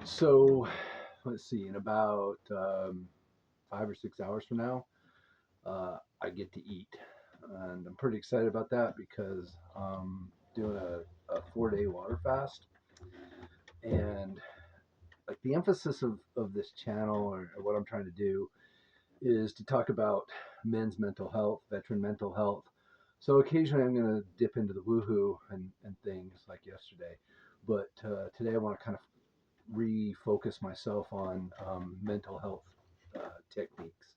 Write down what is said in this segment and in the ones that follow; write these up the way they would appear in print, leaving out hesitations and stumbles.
So let's see, in about 5 or 6 hours from now, I get to eat. And I'm pretty excited about that because I'm doing a 4 day water fast. And like the emphasis of this channel or what I'm trying to do is to talk about men's mental health, veteran mental health. So occasionally I'm going to dip into the woohoo and things like yesterday. But today I want to kind of refocus myself on mental health techniques.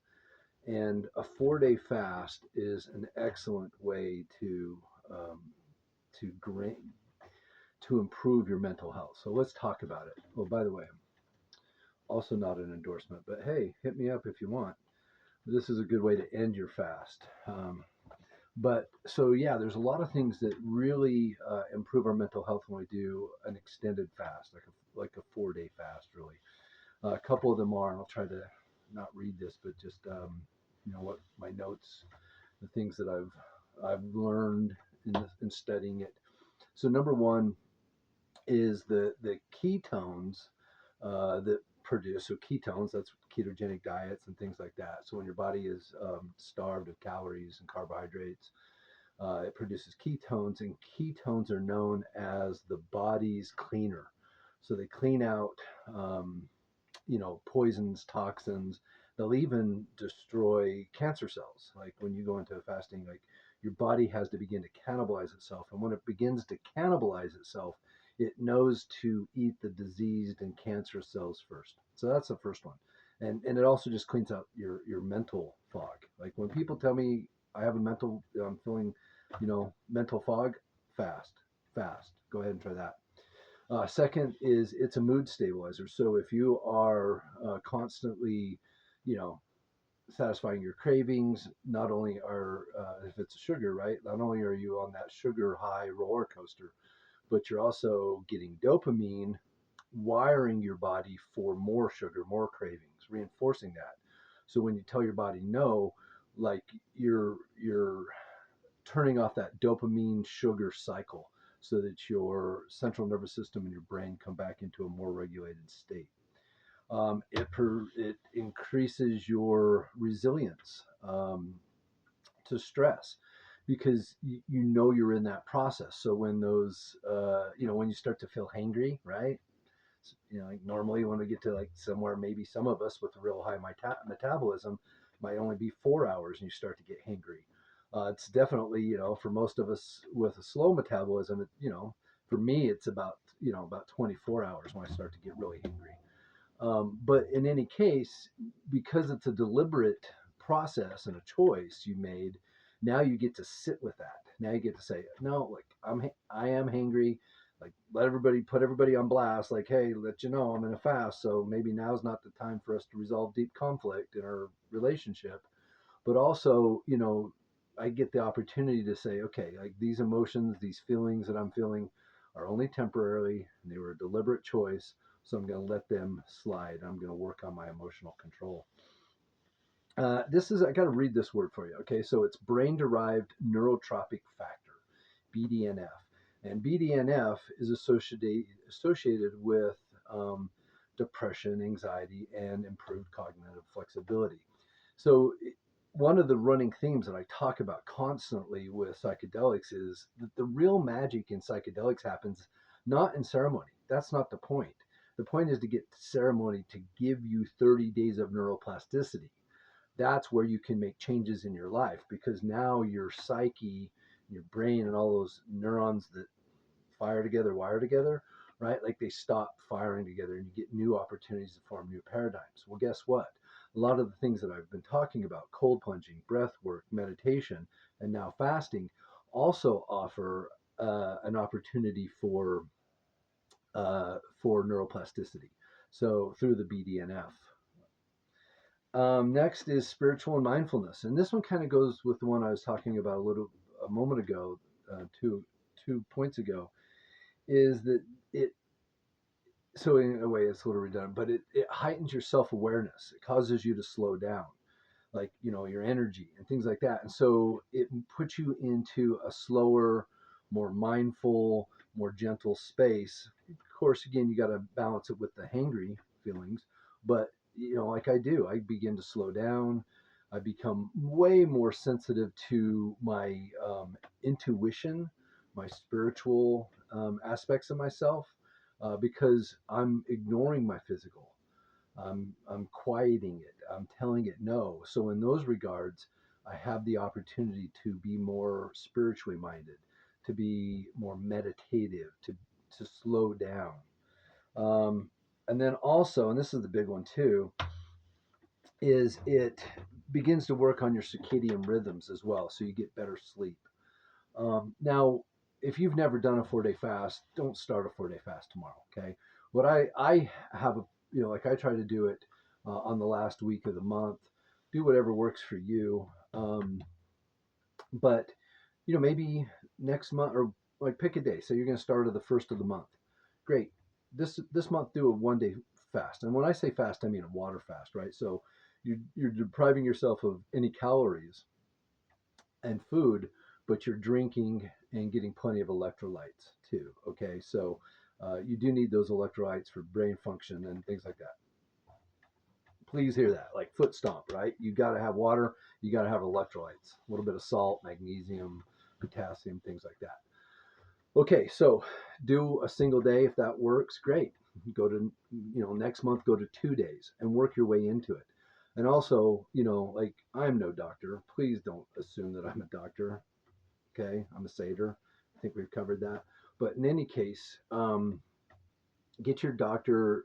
And a 4 day fast is an excellent way um, to to improve your mental health. So let's talk about it. Oh, by the way, also not an endorsement, but hey, hit me up if you want. This is a good way to end your fast. But so yeah, there's a lot of things that really improve our mental health when we do an extended fast, like a 4 day fast, really. A couple of them are, and I'll try to not read this, but just what my notes, the things that I've learned in studying it. So number one is the ketones that produce. So ketones, that's ketogenic diets and things like that. So when your body is starved of calories and carbohydrates, it produces ketones, and ketones are known as the body's cleaner. So they clean out poisons, toxins. They'll even destroy cancer cells. Like when you go into fasting, like your body has to begin to cannibalize itself. And when it begins to cannibalize itself, it knows to eat the diseased and cancerous cells first. So that's the first one. And it also just cleans out your mental fog. Like when people tell me I have a I'm feeling, mental fog, fast, fast. Go ahead and try that. Second is it's a mood stabilizer. So if you are constantly, you know, satisfying your cravings, not only if it's a sugar, right? Not only are you on that sugar high roller coaster, but you're also getting dopamine, wiring your body for more sugar, more cravings, reinforcing that. So when you tell your body no, like you're turning off that dopamine sugar cycle so that your central nervous system and your brain come back into a more regulated state. It increases your resilience to stress because you know you're in that process. So when when you start to feel hangry, right? Like normally when we get to like somewhere, maybe some of us with a real high metabolism might only be 4 hours and you start to get hangry. It's definitely, for most of us with a slow metabolism, for me, it's about 24 hours when I start to get really hangry. But in any case, because it's a deliberate process and a choice you made, now you get to sit with that. Now you get to say, no, like I am hangry. Like put everybody on blast. Like, hey, let you know I'm in a fast. So maybe now's not the time for us to resolve deep conflict in our relationship. But also, I get the opportunity to say, okay, like these emotions, these feelings that I'm feeling are only temporarily, and they were a deliberate choice. So I'm going to let them slide. I'm going to work on my emotional control. I got to read this word for you. Okay, so it's brain derived neurotropic factor, BDNF. And BDNF is associated with depression, anxiety, and improved cognitive flexibility. So, one of the running themes that I talk about constantly with psychedelics is that the real magic in psychedelics happens not in ceremony. That's not the point. The point is to get ceremony to give you 30 days of neuroplasticity. That's where you can make changes in your life because now your psyche, your brain, and all those neurons that fire together, wire together, right? Like they stop firing together and you get new opportunities to form new paradigms. Well, guess what? A lot of the things that I've been talking about, cold plunging, breath work, meditation, and now fasting, also offer an opportunity for neuroplasticity. So through the BDNF. Next is spiritual and mindfulness, and this one kind of goes with the one I was talking about a moment ago, two points ago. Is that it? So in a way, it's a little redundant, but it heightens your self awareness. It causes you to slow down, like your energy and things like that, and so it puts you into a slower, more mindful, more gentle space. course, again, you got to balance it with the hangry feelings. But like I do, I begin to slow down. I become way more sensitive to my intuition, my spiritual aspects of myself, because I'm ignoring my physical. I'm quieting it. I'm telling it no. So in those regards, I have the opportunity to be more spiritually minded, to be more meditative, to slow down. Um, and then also, and this is the big one too, is it begins to work on your circadian rhythms as well, so you get better sleep. Now, if you've never done a 4-day fast, don't start a 4-day fast tomorrow. Okay. What I have, like I try to do it on the last week of the month. Do whatever works for you. But maybe next month, or like pick a day. So you're going to start at the first of the month. Great. This month, do a 1-day fast. And when I say fast, I mean a water fast, right? So you're depriving yourself of any calories and food, but you're drinking and getting plenty of electrolytes too. Okay, so you do need those electrolytes for brain function and things like that. Please hear that, like foot stomp, right? You got to have water, you got to have electrolytes, a little bit of salt, magnesium, potassium, things like that. Okay, so do a single day if that works. Great. Go to next month, go to 2 days and work your way into it. And also, like I'm no doctor. Please don't assume that I'm a doctor. Okay, I'm a satyr. I think we've covered that. But in any case, get your doctor,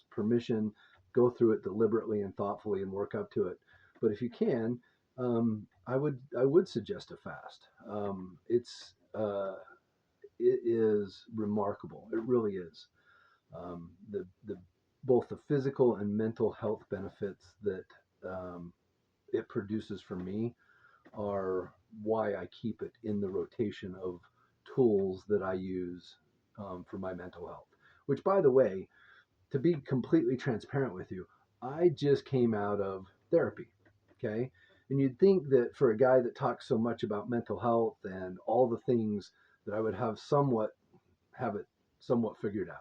permission. Go through it deliberately and thoughtfully and work up to it. But if you can, I would suggest a fast. It is remarkable. It really is. The both the physical and mental health benefits that it produces for me are why I keep it in the rotation of tools that I use for my mental health. Which, by the way, to be completely transparent with you, I just came out of therapy. Okay. And you'd think that for a guy that talks so much about mental health and all the things, that I would have it somewhat figured out.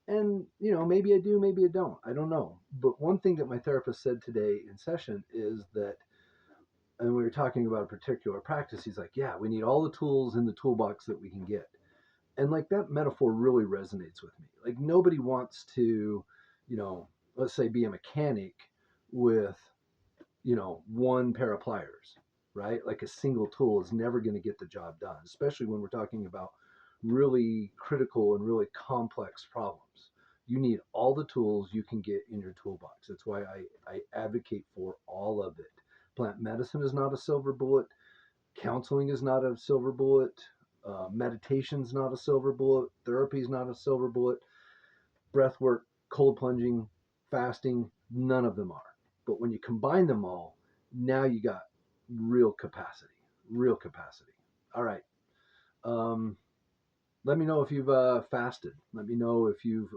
And, maybe I do, maybe I don't. I don't know. But one thing that my therapist said today in session is that, and we were talking about a particular practice, he's like, yeah, we need all the tools in the toolbox that we can get. And like that metaphor really resonates with me. Like nobody wants to, let's say be a mechanic with, one pair of pliers, right? Like a single tool is never going to get the job done, especially when we're talking about really critical and really complex problems. You need all the tools you can get in your toolbox. That's why I advocate for all of it. Plant medicine is not a silver bullet. Counseling is not a silver bullet. Meditation's not a silver bullet. Therapy's not a silver bullet. Breath work, cold plunging, fasting, none of them are. But when you combine them all, now you got real capacity. Real capacity. All right. Um, Let me know if you've fasted. Let me know if you've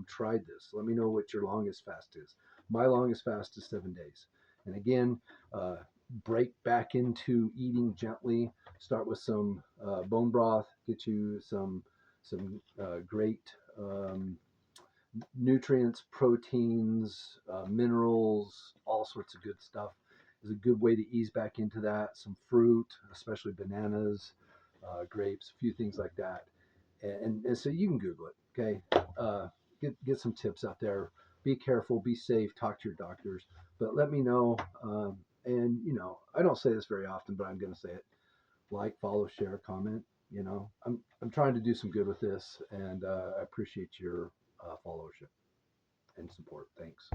tried this. Let me know what your longest fast is. My longest fast is 7 days. And again, uh, break back into eating gently. Start with some bone broth. Get you some great nutrients, proteins, minerals, all sorts of good stuff. Is a good way to ease back into that. Some fruit, especially bananas, grapes, a few things like that. And so you can Google it. Okay, get some tips out there. Be careful, be safe, talk to your doctors. But let me know. And I don't say this very often, but I'm going to say it: like, follow, share, comment. I'm trying to do some good with this, and I appreciate your followership and support. Thanks.